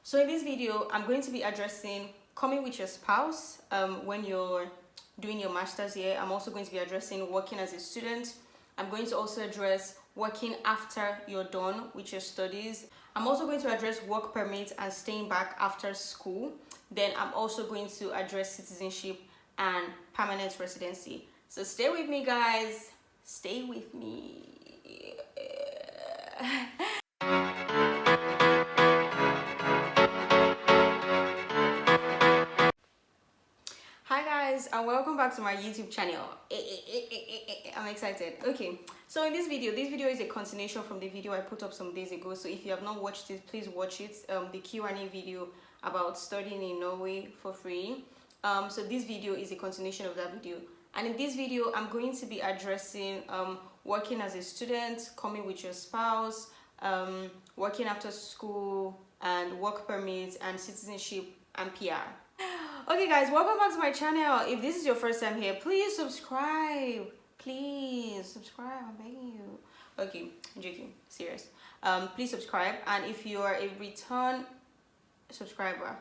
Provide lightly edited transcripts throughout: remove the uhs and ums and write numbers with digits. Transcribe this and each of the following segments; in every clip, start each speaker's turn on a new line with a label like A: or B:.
A: So in this video, I'm going to be addressing coming with your spouse when you're doing your master's here. I'm also going to be addressing working as a student. I'm going to also address working after you're done with your studies. I'm also going to address work permits and staying back after school. Then I'm also going to address citizenship and permanent residency. So stay with me, guys. Stay with me. Hi guys, and welcome back to my YouTube channel. I'm excited. Okay, so in this video is a continuation from the video I put up some days ago. So if you have not watched it, please watch it. The Q&A video about studying in Norway for free. So this video is a continuation of that video. And in this video, I'm going to be addressing working as a student, coming with your spouse, working after school, and work permits, and citizenship and PR. Okay guys, welcome back to my channel. If this is your first time here, please subscribe. Please subscribe, I'm begging you. Okay, I'm joking, serious. Please subscribe, and if you are a return subscriber,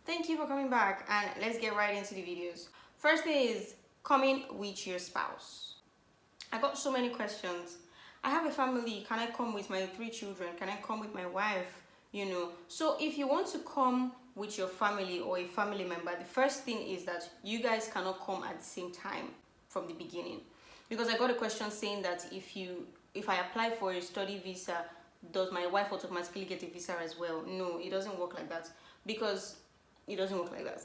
A: thank you for coming back, and let's get right into the videos. First is coming with your spouse. I got so many questions. I have a family. Can I come with my 3 children? Can I come with my wife? You know, so if you want to come with your family or a family member, the first thing is that you guys cannot come at the same time from the beginning. Because I got a question saying that if I apply for a study visa, does my wife automatically get a visa as well? No, it doesn't work like that, because it doesn't work like that.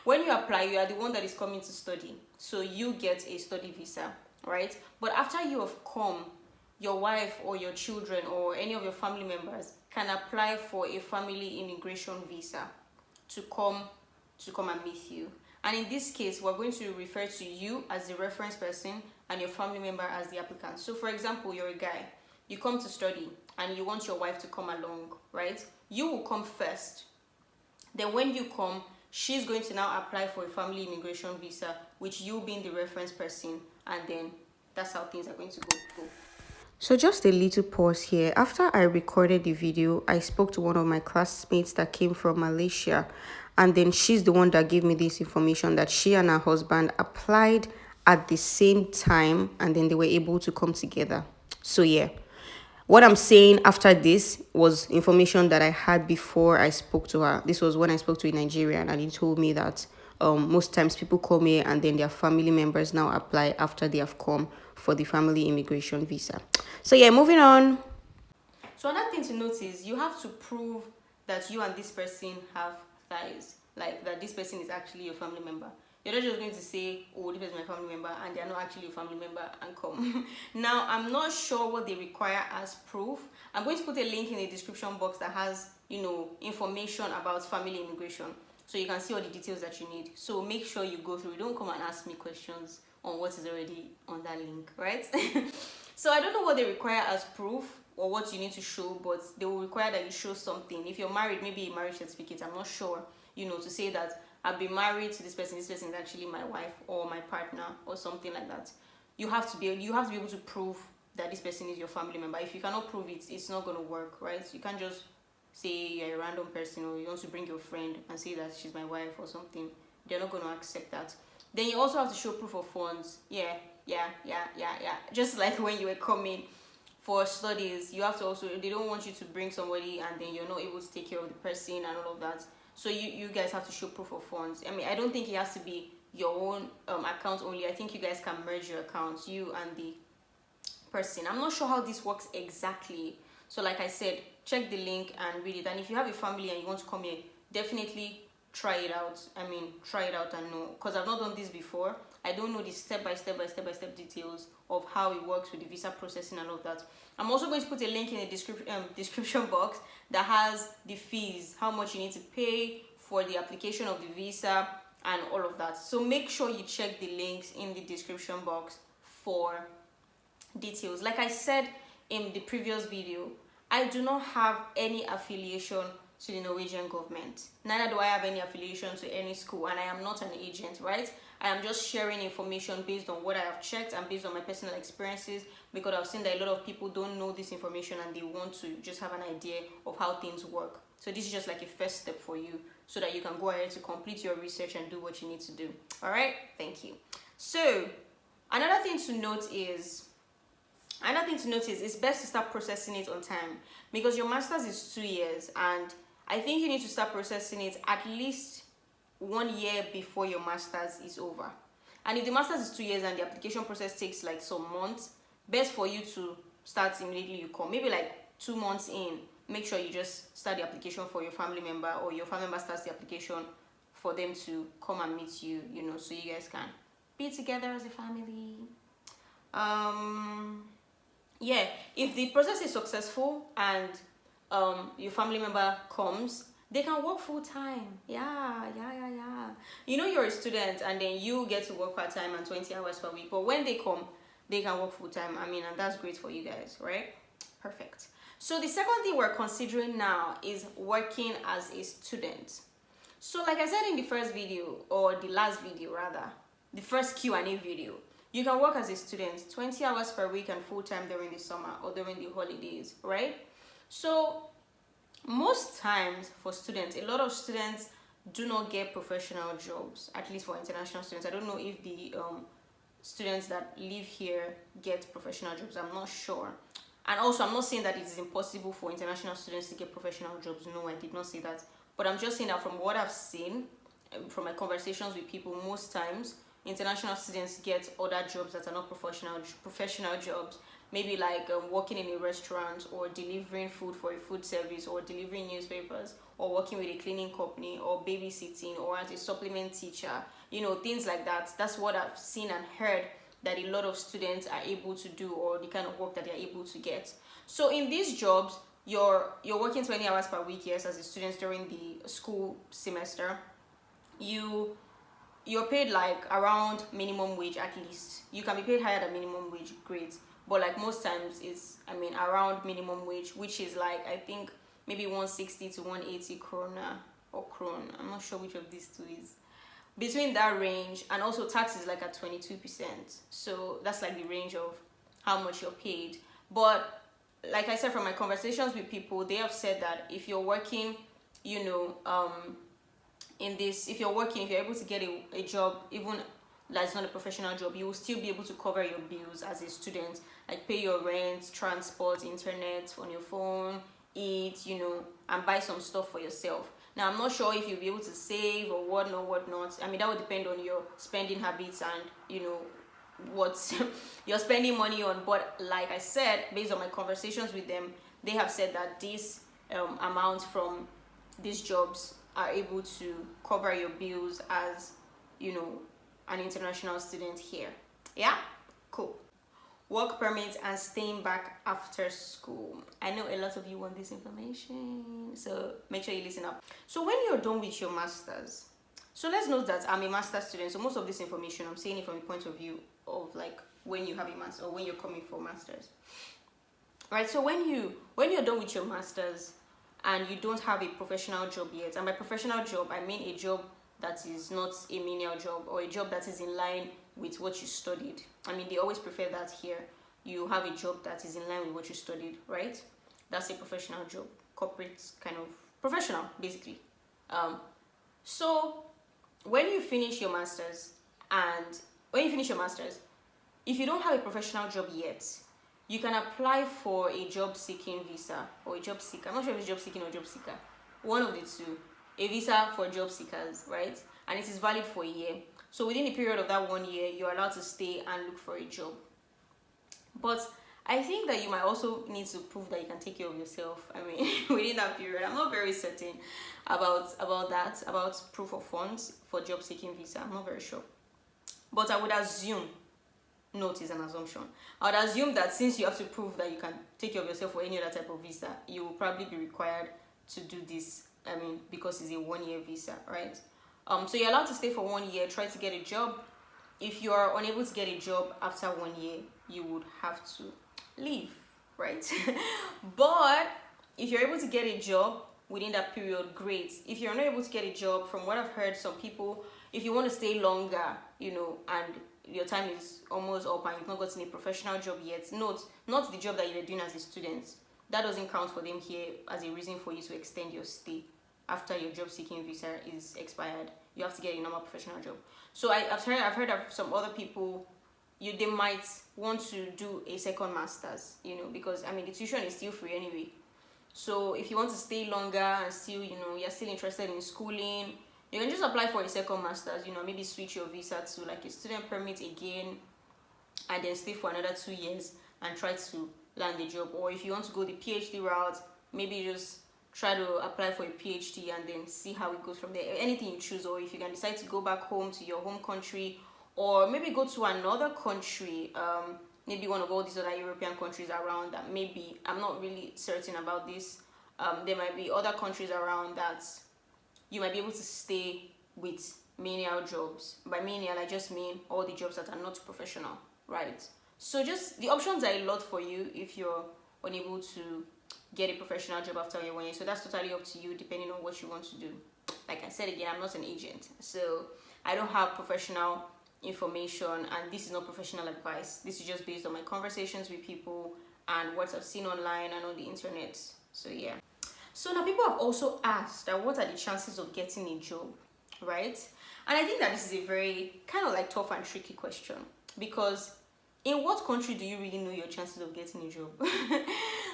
A: When you apply, you are the one that is coming to study, so you get a study visa, right? But after you have come, your wife or your children or any of your family members can apply for a family immigration visa to come and meet you. And in this case, we're going to refer to you as the reference person and your family member as the applicant. So for example, you're a guy, you come to study and you want your wife to come along, right? You will come first. Then when you come, she's going to now apply for a family immigration visa, which you being the reference person, and then that's how things are going to go. So just a little pause here. After I recorded the video, I spoke to one of my classmates that came from Malaysia, and then she's the one that gave me this information that she and her husband applied at the same time, and then they were able to come together. So yeah, what I'm saying after this was information that I had before I spoke to her. This was when I spoke to a Nigerian, and he told me that most times people come here and then their family members now apply after they have come for the family immigration visa. So yeah, moving on. So another thing to note is you have to prove that you and this person have ties, like that this person is actually your family member. You're not just going to say, oh, this is my family member, and they're not actually a family member, and come. Now, I'm not sure what they require as proof. I'm going to put a link in the description box that has, information about family immigration, so you can see all the details that you need. So make sure you go through. Don't come and ask me questions on what is already on that link, right? So I don't know what they require as proof or what you need to show, but they will require that you show something. If you're married, maybe a marriage certificate. I'm not sure, to say that I've been married to this person is actually my wife or my partner or something like that. You have to be able to prove that this person is your family member. If you cannot prove it, it's not going to work, right? You can't just say you're a random person or you want to bring your friend and say that she's my wife or something. They're not going to accept that. Then you also have to show proof of funds. Yeah. Just like when you were coming for studies, you have to also, they don't want you to bring somebody and then you're not able to take care of the person and all of that. So you guys have to show proof of funds. I mean, I don't think it has to be your own account only. I think you guys can merge your accounts, you and the person. I'm not sure how this works exactly. So like I said, check the link and read it. And if you have a family and you want to come here, definitely try it out. Try it out and know, because I've not done this before. I don't know the step-by-step details of how it works with the visa processing and all of that. I'm also going to put a link in the description box that has the fees, how much you need to pay for the application of the visa and all of that. So make sure you check the links in the description box for details. Like I said in the previous video, I do not have any affiliation to the Norwegian government. Neither do I have any affiliation to any school, and I am not an agent, right? I am just sharing information based on what I have checked and based on my personal experiences, because I've seen that a lot of people don't know this information and they want to just have an idea of how things work. So this is just like a first step for you so that you can go ahead to complete your research and do what you need to do. All right, thank you. So another thing to note is it's best to start processing it on time, because your master's is 2 years, and I think you need to start processing it at least 1 year before your master's is over. And if the master's is 2 years and the application process takes like some months, best for you to start immediately you come. Maybe like 2 months in, make sure you just start the application for your family member, or your family member starts the application for them to come and meet you, you know, so you guys can be together as a family. Yeah, if the process is successful and your family member comes, they can work full time. Yeah. You know, you're a student and then you get to work part time and 20 hours per week, but when they come, they can work full time. I mean, and that's great for you guys, right? Perfect. So the second thing we're considering now is working as a student. So like I said in the first video, or the last video rather, the first Q&A video, you can work as a student 20 hours per week and full time during the summer or during the holidays, right? So most times for students, a lot of students do not get professional jobs, at least for international students. I don't know if the students that live here get professional jobs. I'm not sure. And also, I'm not saying that it is impossible for international students to get professional jobs. No, I did not say that. But I'm just saying that from what I've seen, from my conversations with people, most times international students get other jobs that are not professional jobs. Maybe like working in a restaurant, or delivering food for a food service, or delivering newspapers, or working with a cleaning company, or babysitting, or as a supplement teacher, you know, things like that. That's what I've seen and heard that a lot of students are able to do, or the kind of work that they're able to get. So in these jobs, you're working 20 hours per week, yes, as a student during the school semester. You're paid like around minimum wage at least. You can be paid higher than minimum wage, great. But like most times it's, I mean, around minimum wage, which is like, I think maybe 160 to 180 krona or kron. I'm not sure which of these two is. Between that range, and also tax is like at 22%. So that's like the range of how much you're paid. But like I said, from my conversations with people, they have said that if you're working, you know, if you're able to get a job, even that's not a professional job, you will still be able to cover your bills as a student, like pay your rent, transport, internet on your phone, eat, you know, and buy some stuff for yourself. Now, I'm not sure if you'll be able to save or whatnot. I mean, that would depend on your spending habits and, you know, what you're spending money on. But like I said, based on my conversations with them, they have said that these amounts from these jobs are able to cover your bills as, you know, an international student here. Yeah, cool. Work permits and staying back after school. I know a lot of you want this information, so make sure you listen up. So when you're done with your master's, so let's note that I'm a master's student, so most of this information I'm saying it from the point of view of like when you have a master or when you're coming for master's. Right, so when you're done with your master's and you don't have a professional job yet, and by professional job I mean a job that is not a menial job, or a job that is in line with what you studied. I mean, they always prefer that here. You have a job that is in line with what you studied, right? That's a professional job, corporate kind of professional, basically. So when you finish your master's, if you don't have a professional job yet, you can apply for a job seeking visa, or a job seeker. I'm not sure if it's job seeking or job seeker. One of the two. A visa for job seekers, right? And it is valid for a year. So within the period of that 1 year, you're allowed to stay and look for a job. But I think that you might also need to prove that you can take care of yourself. I mean, within that period, I'm not very certain about that, about proof of funds for job seeking visa. I'm not very sure. But I would assume, note is an assumption, I would assume that since you have to prove that you can take care of yourself for any other type of visa, you will probably be required to do this. I mean, because it's a 1 year visa, right? So you're allowed to stay for 1 year, try to get a job. If you are unable to get a job after 1 year, you would have to leave, right? But if you're able to get a job within that period, great. If you're not able to get a job, from what I've heard, some people, if you want to stay longer, you know, and your time is almost up and you've not gotten a professional job yet, not the job that you were doing as a student, that doesn't count for them here as a reason for you to extend your stay after your job seeking visa is expired. You have to get a normal professional job. So I've heard of some other people, they might want to do a second master's, because I mean the tuition is still free anyway. So if you want to stay longer and still, you're still interested in schooling, you can just apply for a second master's, maybe switch your visa to like a student permit again, and then stay for another 2 years and try to land a job. Or if you want to go the PhD route, maybe just try to apply for a PhD and then see how it goes from there. Anything you choose. Or if you can decide to go back home to your home country, or maybe go to another country, maybe one of all these other European countries around that. Maybe, I'm not really certain about this, there might be other countries around that you might be able to stay with menial jobs. By menial, I just mean all the jobs that are not professional, right? So just the options are a lot for you if you're unable to get a professional job after your 1 year. So that's totally up to you, depending on what you want to do. Like I said again, I'm not an agent, so I don't have professional information, and this is not professional advice. This is just based on my conversations with people and what I've seen online and on the internet. So yeah. So now people have also asked that what are the chances of getting a job, right? And I think that this is a very kind of like tough and tricky question, because in what country do you really know your chances of getting a job?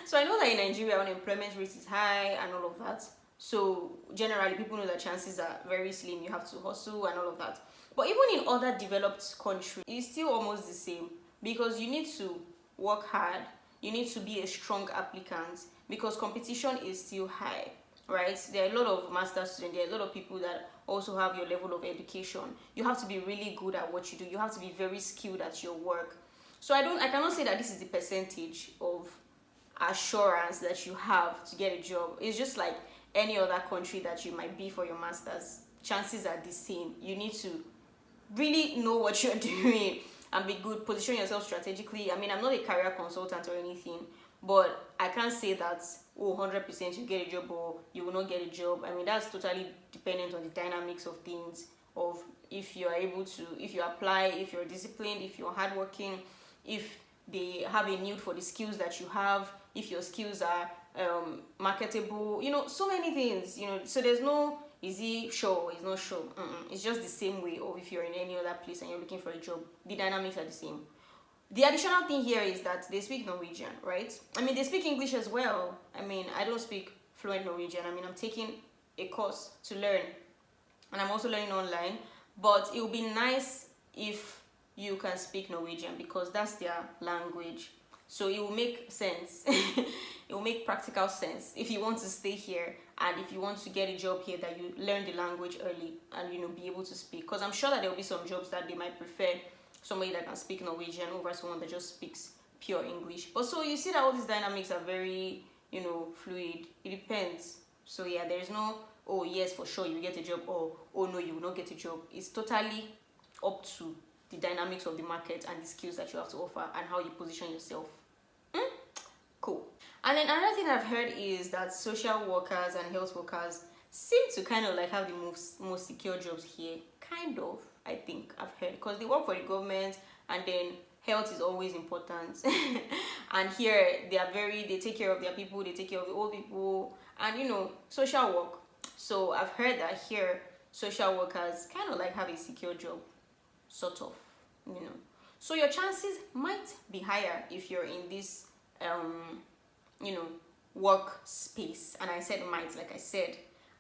A: So I know that in Nigeria, unemployment rate is high and all of that. So generally, people know that chances are very slim. You have to hustle and all of that. But even in other developed countries, it's still almost the same, because you need to work hard. You need to be a strong applicant, because competition is still high, right? There are a lot of master's students. There are a lot of people that also have your level of education. You have to be really good at what you do. You have to be very skilled at your work. So I cannot say that this is the percentage of assurance that you have to get a job. It's just like any other country that you might be for your master's. Chances are the same. You need to really know what you're doing and be good, position yourself strategically. I mean, I'm not a career consultant or anything, but I can't say that 100% you get a job or you will not get a job. I mean, that's totally dependent on the dynamics of things, of if you're able to, if you apply, if you're disciplined, if you're hardworking, if they have a need for the skills that you have, if your skills are marketable, so many things, so there's no easy show, it's not show. It's just the same way of if you're in any other place and you're looking for a job, the dynamics are the same. The additional thing here is that they speak Norwegian, right? I mean, they speak English as well. I mean, I don't speak fluent Norwegian. I mean, I'm taking a course to learn, and I'm also learning online, but it would be nice if you can speak Norwegian, because that's their language. So it will make sense. It will make practical sense if you want to stay here, and if you want to get a job here, that you learn the language early and be able to speak. Because I'm sure that there will be some jobs that they might prefer somebody that can speak Norwegian over someone that just speaks pure English. But so you see that all these dynamics are very, fluid. It depends. So yeah, there is no, oh yes, for sure you will get a job, or oh no, you will not get a job. It's totally up to the dynamics of the market and the skills that you have to offer and how you position yourself. Cool. And then another thing I've heard is that social workers and health workers seem to kind of like have the most secure jobs here. Kind of, I think I've heard, because they work for the government, and then health is always important. And here they take care of their people, they take care of the old people, and social work. So I've heard that here social workers kind of like have a secure job, sort of, So your chances might be higher if you're in this work space. And I said might, like I said,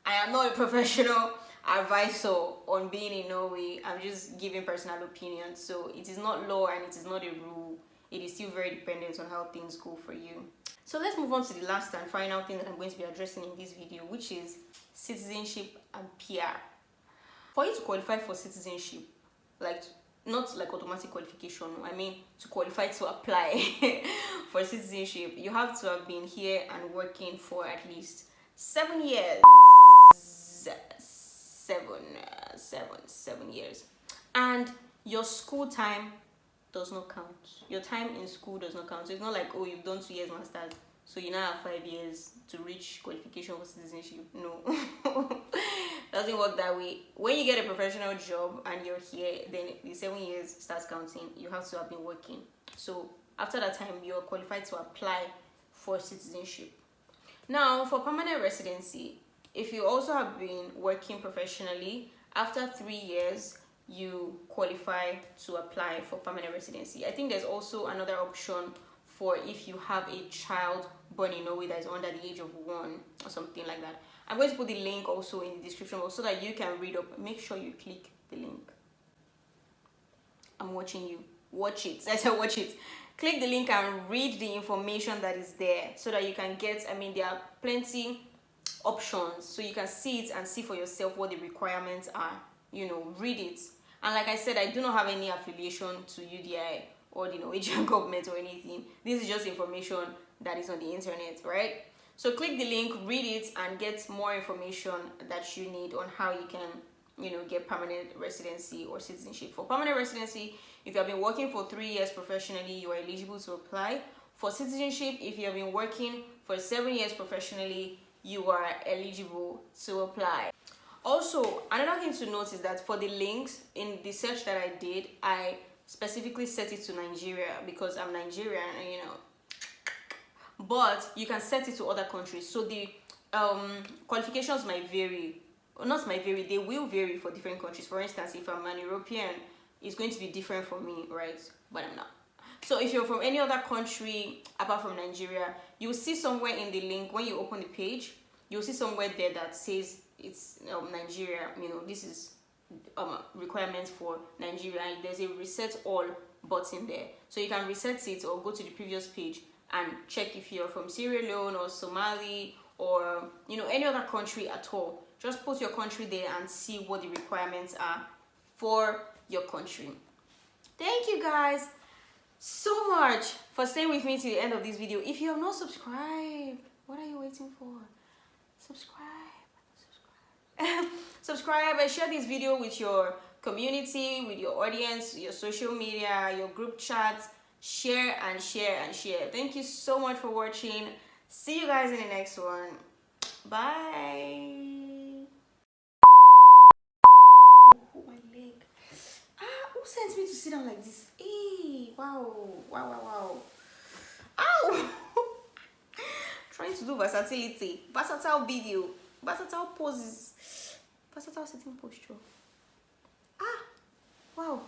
A: I am not a professional advisor on being in Norway. I'm just giving personal opinion. So it is not law and it is not a rule. It is still very dependent on how things go for you. So let's move on to the last and final thing that I'm going to be addressing in this video, which is citizenship and PR. For you to qualify for citizenship, not like automatic qualification, I mean to qualify to apply for citizenship, you have to have been here and working for at least 7 years. 7 years. And your school time does not count. Your time in school does not count. So it's not like, oh, you've done 2 years master's, so you now have 5 years to reach qualification for citizenship. No. Doesn't work that way. When you get a professional job and you're here, then the 7 years starts counting. You have to have been working. So after that time, you're qualified to apply for citizenship. Now, for permanent residency, if you also have been working professionally, after 3 years, you qualify to apply for permanent residency. I think there's also another option for if you have a child born in Norway that is under the age of 1 or something like that. I'm going to put the link also in the description box so that you can read up. Make sure you click the link. I'm watching you. Watch it. I said watch it. Click the link and read the information that is there so that you can get, there are plenty options so you can see it and see for yourself what the requirements are. Read it. And like I said, I do not have any affiliation to UDI or the Norwegian government or anything. This is just information that is on the internet, right? So click the link, read it, and get more information that you need on how you can get permanent residency or citizenship. For permanent residency, if you have been working for 3 years professionally, you are eligible to apply. For citizenship, if you have been working for 7 years professionally, you are eligible to apply. Also, another thing to note is that for the links in the search that I did, I specifically set it to Nigeria because I'm Nigerian, and but you can set it to other countries. So the qualifications might vary. Not might vary, they will vary for different countries. For instance, if I'm an European, it's going to be different for me, right? But I'm not. So if you're from any other country apart from Nigeria, you'll see somewhere in the link, when you open the page, you'll see somewhere there that says it's Nigeria. This is requirements for Nigeria. There's a reset all button there. So you can reset it or go to the previous page and check if you're from Sierra Leone or Somali or any other country at all. Just put your country there and see what the requirements are for your country. Thank you guys so much for staying with me to the end of this video. If you have not subscribed, what are you waiting for? Subscribe. Subscribe and share this video with your community, with your audience, your social media, your group chats. Share and share and share. Thank you so much for watching. See you guys in the next one. Bye. Oh, my leg. Who sent me to sit down like this? Hey, wow. Ow. Trying to do versatility, versatile video, versatile poses, versatile sitting posture. Wow.